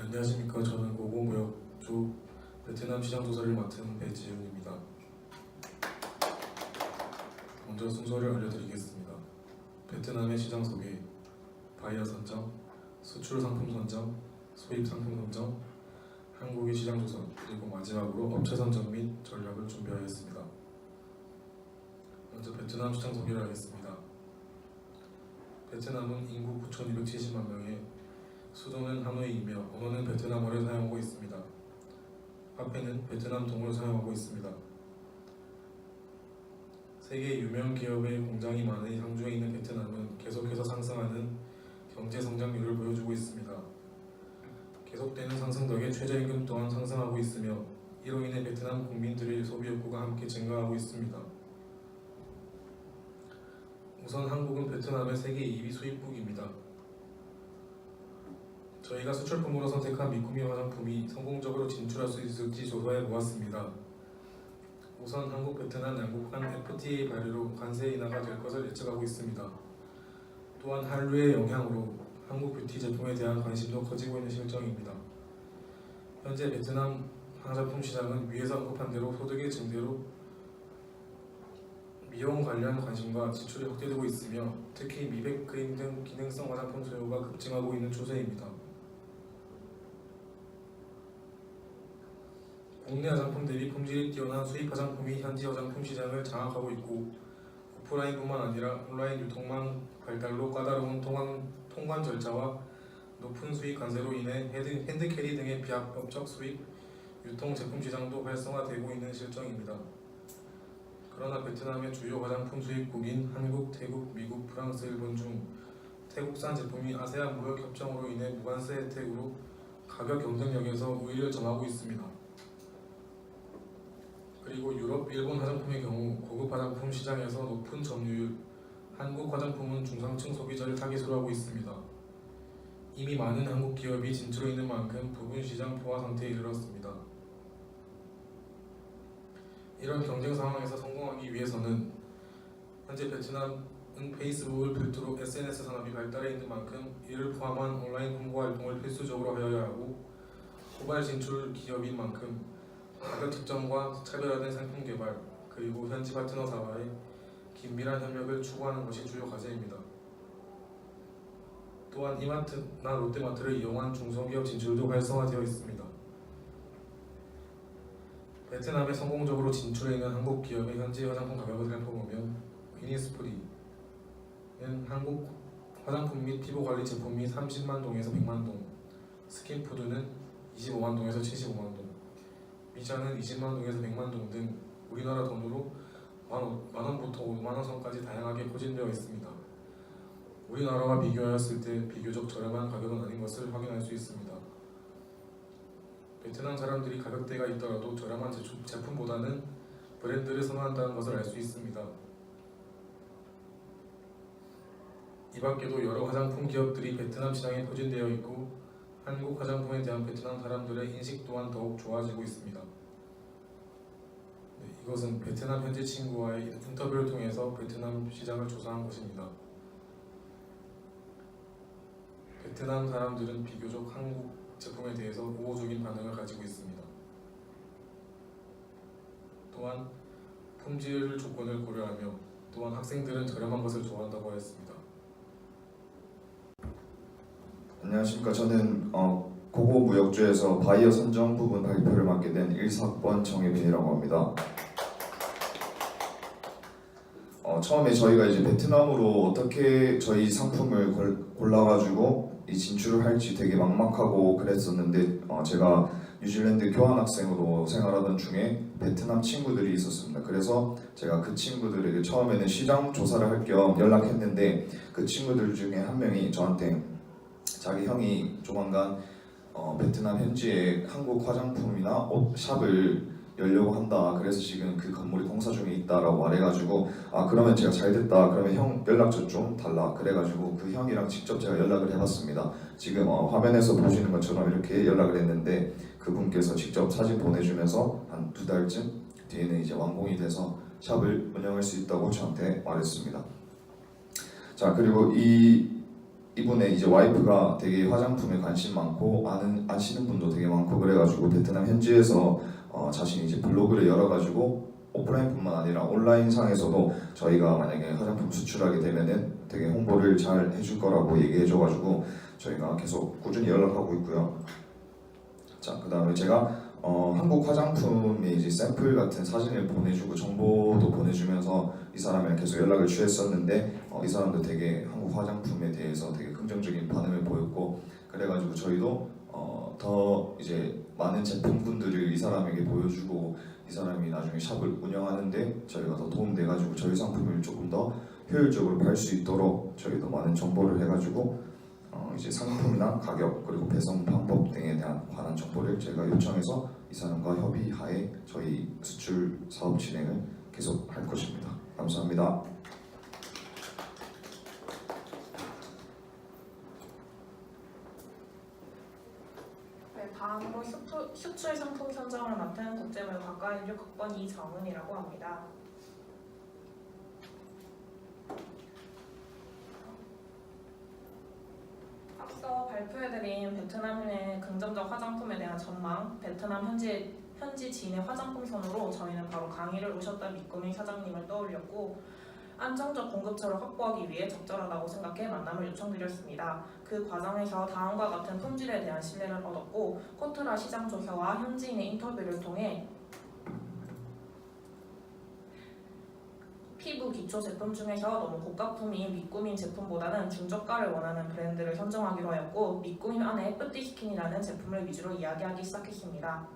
안녕하십니까. 저는 고고무역조 베트남 시장 조사를 맡은 배지훈입니다. 먼저 순서를 알려드리겠습니다. 베트남의 시장 소개, 바이어 선정, 수출 상품 선정, 수입 상품 선정, 한국의 시장 조사, 그리고 마지막으로 업체 선정 및 전략을 준비하였습니다. 먼저 베트남 시장 소개를 하겠습니다. 베트남은 인구 9,270만 명에 수도는 하노이이며 언어는 베트남어를 사용하고 있습니다. 화폐는 베트남 동을 사용하고 있습니다. 세계 유명 기업의 공장이 많은 상주에 있는 베트남은 계속해서 상승하는 경제 성장률을 보여주고 있습니다. 계속되는 상승 덕에 최저임금 또한 상승하고 있으며 이로 인해 베트남 국민들의 소비 욕구가 함께 증가하고 있습니다. 우선 한국은 베트남의 세계 2위 수입국입니다. 저희가 수출품으로 선택한 미쿠미 화장품이 성공적으로 진출할 수 있을지 조사해 보았습니다. 우선 한국, 베트남 양국 간 FTA 발효로 관세 인하가 될 것을 예측하고 있습니다. 또한 한류의 영향으로 한국 뷰티 제품에 대한 관심도 커지고 있는 실정입니다. 현재 베트남 화장품 시장은 위에서 언급한 대로 소득의 증대로 미용 관련 관심과 지출이 확대되고 있으며 특히 미백, 크림 등 기능성 화장품 수요가 급증하고 있는 추세입니다. 국내 화장품 대비 품질이 뛰어난 수입 화장품이 현지 화장품 시장을 장악하고 있고 오프라인뿐만 아니라 온라인 유통망 발달로 까다로운 통관 절차와 높은 수입 관세로 인해 핸드캐리 등의 비합법적 수입, 유통 제품 시장도 활성화되고 있는 실정입니다. 그러나 베트남의 주요 화장품 수입국인 한국, 태국, 미국, 프랑스, 일본 중 태국산 제품이 아세안 무역 협정으로 인해 무관세 혜택으로 가격 경쟁력에서 우위를 점하고 있습니다. 그리고 유럽, 일본 화장품의 경우 고급 화장품 시장에서 높은 점유율, 한국 화장품은 중상층 소비자를 타깃으로 하고 있습니다. 이미 많은 한국 기업이 진출해 있는 만큼 부분 시장 포화 상태에 이르렀습니다. 이런 경쟁 상황에서 성공하기 위해서는 현재 베트남은 페이스북을 필두로 SNS 산업이 발달해 있는 만큼 이를 포함한 온라인 홍보 활동을 필수적으로 하여야 하고 후발 진출 기업인 만큼 가격 측정과 차별화된 상품 개발 그리고 현지 파트너사와의 긴밀한 협력을 추구하는 것이 주요 과제입니다. 또한 이마트나 롯데마트를 이용한 중소기업 진출도 활성화되어 있습니다. 베트남에 성공적으로 진출해 있는 한국 기업의 현지 화장품 가격을 살펴보면 이니스프리는 한국 화장품 및 피부관리 제품이 30만 동에서 100만 동, 스킨푸드는 25만 동에서 75만 동, 미샤는 20만 동에서 100만 동 등 우리나라 돈으로 만원부터 5만원 선까지 다양하게 포진되어 있습니다. 우리나라와 비교하였을 때 비교적 저렴한 가격은 아닌 것을 확인할 수 있습니다. 베트남 사람들이 가격대가 있더라도 저렴한 제품보다는 브랜드를 선호한다는 것을 알 수 있습니다. 이 밖에도 여러 화장품 기업들이 베트남 시장에 포진되어 있고 한국 화장품에 대한 베트남 사람들의 인식 또한 더욱 좋아지고 있습니다. 이것은 베트남 현지 친구와의 인터뷰를 통해서 베트남 시장을 조사한 것입니다. 베트남 사람들은 비교적 한국 제품에 대해서 우호적인 반응을 가지고 있습니다. 또한 품질 조건을 고려하며 또한 학생들은 저렴한 것을 좋아한다고 하였습니다. 안녕하십니까. 저는 고고무역조에서 바이어 선정 부분 발표를 맡게 된 1사학번 정혜빈이라고 합니다. 처음에 저희가 이제 베트남으로 어떻게 저희 상품을 골라가지고 이 진출을 할지 되게 막막하고 그랬었는데 제가 뉴질랜드 교환학생으로 생활하던 중에 베트남 친구들이 있었습니다. 그래서 제가 그 친구들에게 처음에는 시장 조사를 할 겸 연락했는데 그 친구들 중에 한 명이 저한테 자기 형이 조만간 베트남 현지에 한국 화장품이나 옷 샵을 열려고 한다. 그래서 지금 그 건물이 공사 중에 있다라고 말해가지고 그러면 제가 잘 됐다. 그러면 형 연락처 좀 달라. 그래가지고 그 형이랑 직접 제가 연락을 해봤습니다. 지금 화면에서 보시는 것처럼 이렇게 연락을 했는데 그분께서 직접 사진 보내주면서 한 2달쯤 뒤에는 이제 완공이 돼서 샵을 운영할 수 있다고 저한테 말했습니다. 자, 그리고 이 이분의 이제 와이프가 되게 화장품에 관심 많고 아시는 분도 되게 많고 그래가지고 베트남 현지에서 자신이 이제 블로그를 열어가지고 오프라인뿐만 아니라 온라인 상에서도 저희가 만약에 화장품 수출하게 되면은 되게 홍보를 잘 해줄 거라고 얘기해줘가지고 저희가 계속 꾸준히 연락하고 있고요. 자, 그다음에 제가 한국 화장품의 이제 샘플 같은 사진을 보내주고 정보도 보내주면서 이 사람이랑 계속 연락을 취했었는데 이 사람도 되게 한국 화장품에 대해서 되게 긍정적인 반응을 보였고 그래가지고 저희도 더 이제 많은 제품군들을 이 사람에게 보여주고 이 사람이 나중에 샵을 운영하는데 저희가 더 도움돼가지고 저희 상품을 조금 더 효율적으로 팔 수 있도록 저희도 많은 정보를 해가지고 이제 상품이나 가격 그리고 배송 방법 등에 대한 관한 정보를 제가 요청해서 이 사람과 협의하에 저희 수출 사업 진행을 계속 할 것입니다. 감사합니다. 네, 다음으로 수출 상품 선정을 맡은 국제무역학과 16학번 이정은이라고 합니다. 앞서 발표해드린 베트남의 긍정적 화장품에 대한 전망, 베트남 현지 지인의 화장품 선호로 저희는 바로 강의를 오셨던 미꾸미 사장님을 떠올렸고 안정적 공급처를 확보하기 위해 적절하다고 생각해 만남을 요청드렸습니다. 그 과정에서 다음과 같은 품질에 대한 신뢰를 얻었고 코트라 시장 조사와 현지인의 인터뷰를 통해 피부 기초 제품 중에서 너무 고가품인 미꾸민 제품보다는 중저가를 원하는 브랜드를 선정하기로 하였고 미꾸민 안에 뿌띠스킨이라는 제품을 위주로 이야기하기 시작했습니다.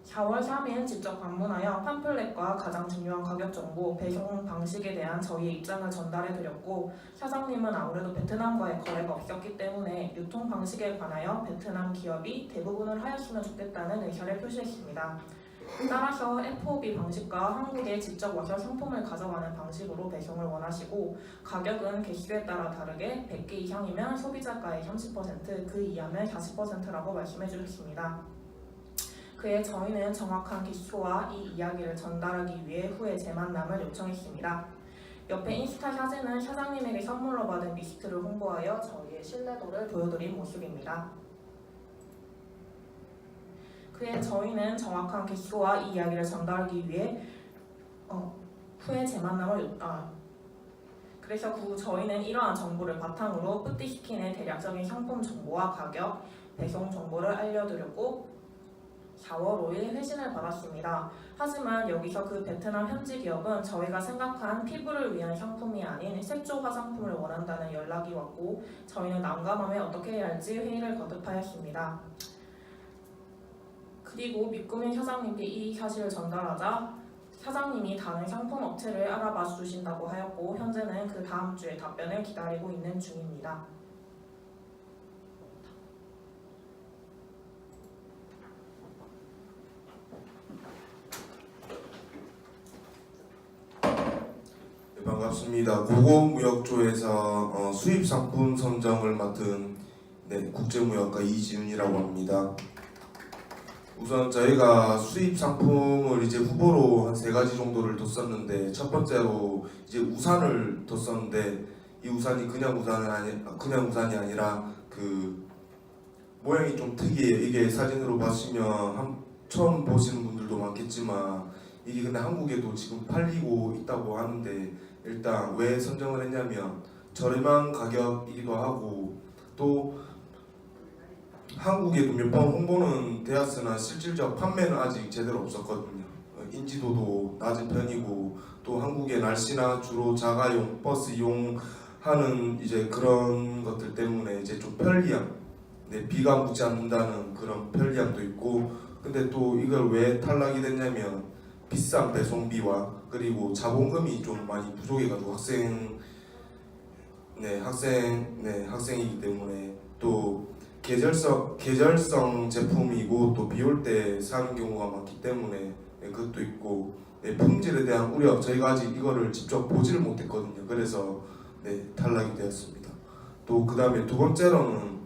4월 3일 직접 방문하여 팜플렛과 가장 중요한 가격 정보, 배송 방식에 대한 저희의 입장을 전달해드렸고 사장님은 아무래도 베트남과의 거래가 없었기 때문에 유통 방식에 관하여 베트남 기업이 대부분을 하였으면 좋겠다는 의사를 표시했습니다. 따라서 FOB 방식과 한국에 직접 와서 상품을 가져가는 방식으로 배송을 원하시고 가격은 개수에 따라 다르게 100개 이상이면 소비자가의 30%, 그 이하면 40%라고 말씀해 주셨습니다. 그에 저희는 정확한 기초와 이 이야기를 전달하기 위해 후에 재만남을 요청했습니다. 옆에 인스타 사진은 사장님에게 선물로 받은 미스트를 홍보하여 저희의 신뢰도를 보여드린 모습입니다. 그에 저희는 정확한 기초와 이 이야기를 전달하기 위해 후에 재만남을 그래서 저희는 이러한 정보를 바탕으로 뿌띠스킨의 대략적인 상품 정보와 가격, 배송 정보를 알려드렸고 4월 5일 회신을 받았습니다. 하지만 여기서 그 베트남 현지 기업은 저희가 생각한 피부를 위한 상품이 아닌 색조 화장품을 원한다는 연락이 왔고 저희는 난감함에 어떻게 해야 할지 회의를 거듭하였습니다. 그리고 미꾸민 사장님께 이 사실을 전달하자 사장님이 다른 상품 업체를 알아봐 주신다고 하였고 현재는 그 다음 주에 답변을 기다리고 있는 중입니다. 네, 반갑습니다. 고고무역조에서 수입 상품 선정을 맡은 국제무역가 이지훈이라고 합니다. 우선 저희가 수입 상품을 이제 후보로 한 3가지 정도를 뒀었는데 첫 번째로 이제 우산을 뒀었는데 이 우산이 그냥 우산이 아니라 그 모양이 좀 특이해요. 이게 사진으로 보시면 처음 보시는 분들도 많겠지만 이게 근데 한국에도 지금 팔리고 있다고 하는데 일단 왜 선정을 했냐면 저렴한 가격이기도 하고 또 한국에도 몇 번 홍보는 되었으나 실질적 판매는 아직 제대로 없었거든요. 인지도도 낮은 편이고 또 한국의 날씨나 주로 자가용, 버스 이용하는 이제 그런 것들 때문에 이제 좀 편리함, 비가 묻지 않는다는 그런 편리함도 있고 근데 또 이걸 왜 탈락이 됐냐면 비싼 배송비와 그리고 자본금이 좀 많이 부족해가지고 학생이기 때문에 또 계절성 제품이고 또 비 올 때 사는 경우가 많기 때문에 그것도 있고 품질에 대한 우려 저희가 아직 이거를 직접 보지를 못했거든요. 그래서 탈락이 되었습니다. 또 그 다음에 두 번째로는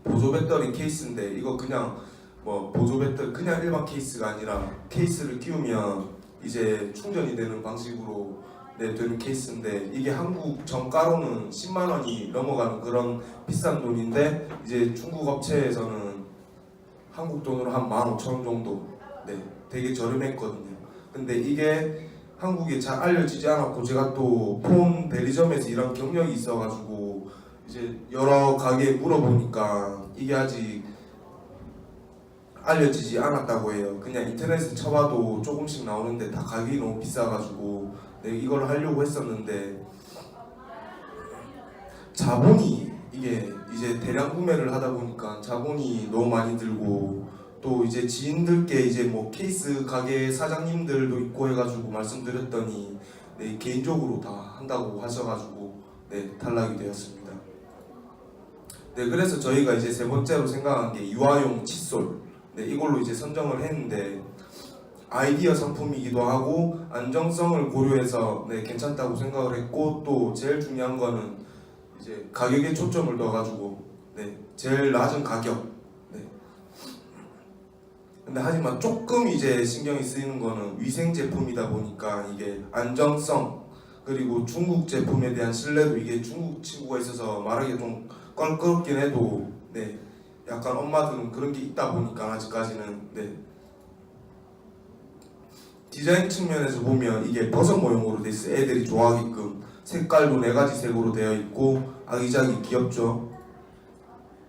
보조 배터리 케이스인데 이거 그냥 보조 배터리 그냥 일반 케이스가 아니라 케이스를 끼우면 이제 충전이 되는 방식으로 되는 케이스인데 이게 한국 정가로는 10만 원이 넘어가는 그런 비싼 돈인데 이제 중국 업체에서는 한국 돈으로 한 15,000원 정도 되게 저렴했거든요. 근데 이게 한국에 잘 알려지지 않았고 제가 또 폰 대리점에서 일한 경력이 있어가지고 이제 여러 가게에 물어보니까 이게 아직 알려지지 않았다고 해요. 그냥 인터넷에 쳐봐도 조금씩 나오는데 다 가격이 너무 비싸가지고 이걸 하려고 했었는데 자본이 이게 이제 대량 구매를 하다 보니까 자본이 너무 많이 들고 또 이제 지인들께 이제 뭐 케이스 가게 사장님들도 있고 해가지고 말씀드렸더니 개인적으로 다 한다고 하셔가지고 탈락이 되었습니다. 그래서 저희가 이제 세 번째로 생각한 게 유아용 칫솔 이걸로 이제 선정을 했는데 아이디어 상품이기도 하고 안정성을 고려해서 괜찮다고 생각을 했고 또 제일 중요한 거는 이제 가격에 초점을 둬가지고 제일 낮은 가격. 근데 하지만 조금 이제 신경이 쓰이는 거는 위생 제품이다 보니까 이게 안정성 그리고 중국 제품에 대한 신뢰도 이게 중국 친구가 있어서 말하기 좀 껄끄럽긴 해도 약간 엄마들은 그런 게 있다 보니까 아직까지는 디자인 측면에서 보면 이게 버섯 모형으로 돼 있어 애들이 좋아하게끔 색깔도 4가지 색으로 되어 있고 아기자기 귀엽죠.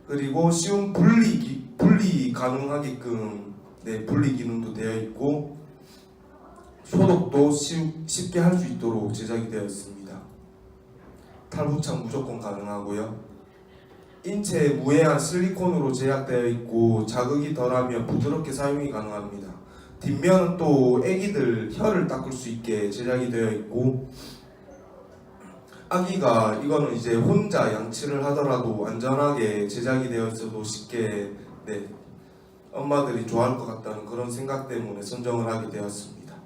그리고 쉬운 분리 가능하게끔 분리 기능도 되어 있고 소독도 쉽게 할 수 있도록 제작이 되어 있습니다. 탈부착 무조건 가능하고요. 인체에 무해한 실리콘으로 제작되어 있고 자극이 덜하며 부드럽게 사용이 가능합니다. 뒷면은 또 애기들 혀를 닦을 수 있게 제작이 되어 있고 아기가 이거는 이제 혼자 양치를 하더라도 안전하게 제작이 되어 있어도 쉽게 엄마들이 좋아할 것 같다는 그런 생각 때문에 선정을 하게 되었습니다.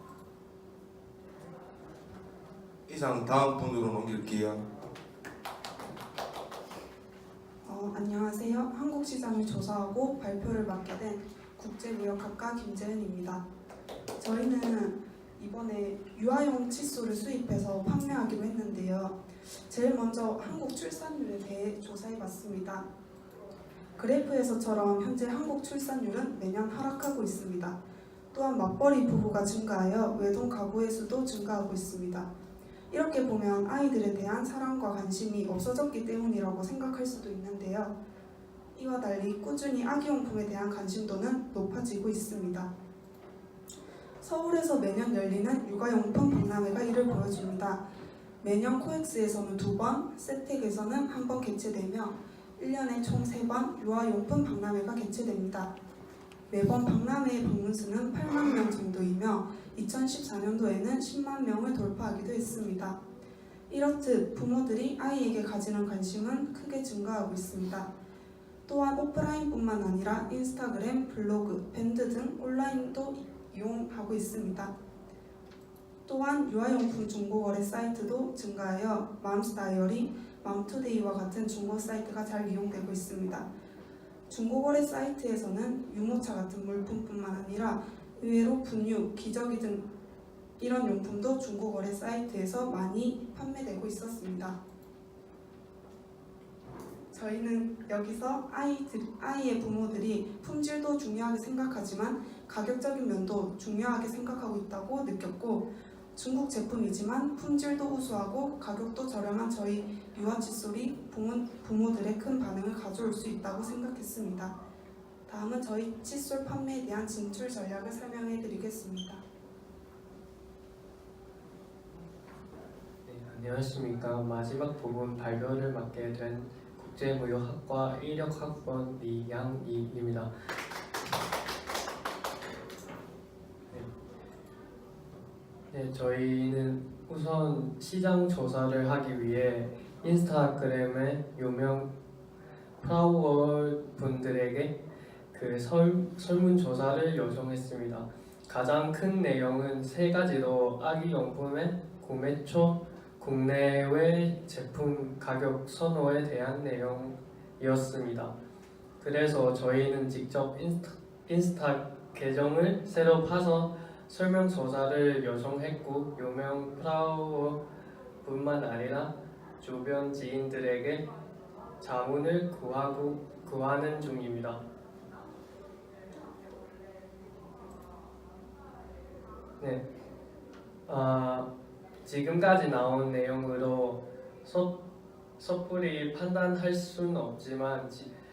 이상 다음 분으로 넘길게요. 안녕하세요. 한국 시장을 조사하고 발표를 맡게 된 국제무역학과 김재은입니다. 저희는 이번에 유아용 칫솔을 수입해서 판매하기로 했는데요. 제일 먼저 한국 출산율에 대해 조사해봤습니다. 그래프에서처럼 현재 한국 출산율은 매년 하락하고 있습니다. 또한 맞벌이 부부가 증가하여 외동 가구의 수도 증가하고 있습니다. 이렇게 보면 아이들에 대한 사랑과 관심이 없어졌기 때문이라고 생각할 수도 있는데요. 이와 달리 꾸준히 아기용품에 대한 관심도는 높아지고 있습니다. 서울에서 매년 열리는 육아용품 박람회가 이를 보여줍니다. 매년 코엑스에서는 2번, 세텍에서는 1번 개최되며 1년에 총 3번 유아용품 박람회가 개최됩니다. 매번 박람회의 방문수는 8만 명 정도이며 2014년도에는 10만 명을 돌파하기도 했습니다. 이렇듯 부모들이 아이에게 가지는 관심은 크게 증가하고 있습니다. 또한 오프라인뿐만 아니라 인스타그램, 블로그, 밴드 등 온라인도 이용하고 있습니다. 또한 유아용품 중고거래 사이트도 증가하여 맘스다이어리, 맘투데이와 같은 중고 사이트가 잘 이용되고 있습니다. 중고거래 사이트에서는 유모차 같은 물품뿐만 아니라 의외로 분유, 기저귀 등 이런 용품도 중고거래 사이트에서 많이 판매되고 있었습니다. 저희는 여기서 아이의 부모들이 품질도 중요하게 생각하지만 가격적인 면도 중요하게 생각하고 있다고 느꼈고 중국 제품이지만 품질도 우수하고 가격도 저렴한 저희 유아 칫솔이 부모들의 큰 반응을 가져올 수 있다고 생각했습니다. 다음은 저희 칫솔 판매에 대한 진출 전략을 설명해 드리겠습니다. 안녕하십니까. 마지막 부분 발표를 맡게 된 국제무역학과 1력학번 이양희입니다. 저희는 우선 시장 조사를 하기 위해 인스타그램에 유명 플라워 분들에게 그 설문조사를 요청했습니다. 가장 큰 내용은 3가지로 아기용품의 구매처, 국내외 제품 가격 선호에 대한 내용이었습니다. 그래서 저희는 직접 인스타 계정을 새로 파서 설문조사를 요청했고 유명 플라워뿐만 아니라 주변 지인들에게 자문을 구하는 중입니다. 네, 지금까지 나온 내용으로 섣불리 판단할 수는 없지만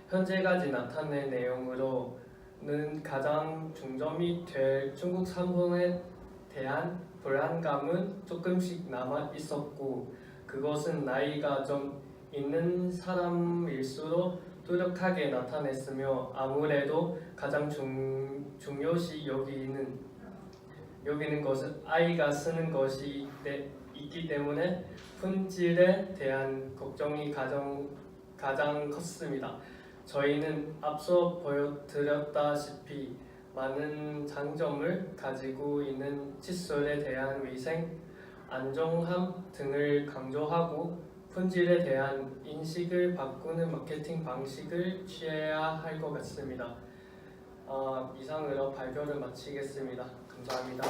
현재까지 나타낸 내용으로는 가장 중점이 될 중국 상품에 대한 불안감은 조금씩 남아 있었고 그것은 나이가 좀 있는 사람일수록 뚜렷하게 나타냈으며 아무래도 가장 중요시 여기는 것은 아이가 쓰는 것이 있기 때문에 품질에 대한 걱정이 가장 컸습니다. 저희는 앞서 보여드렸다시피 많은 장점을 가지고 있는 칫솔에 대한 위생, 안정함 등을 강조하고 품질에 대한 인식을 바꾸는 마케팅 방식을 취해야 할 것 같습니다. 이상으로 발표를 마치겠습니다. 감사합니다.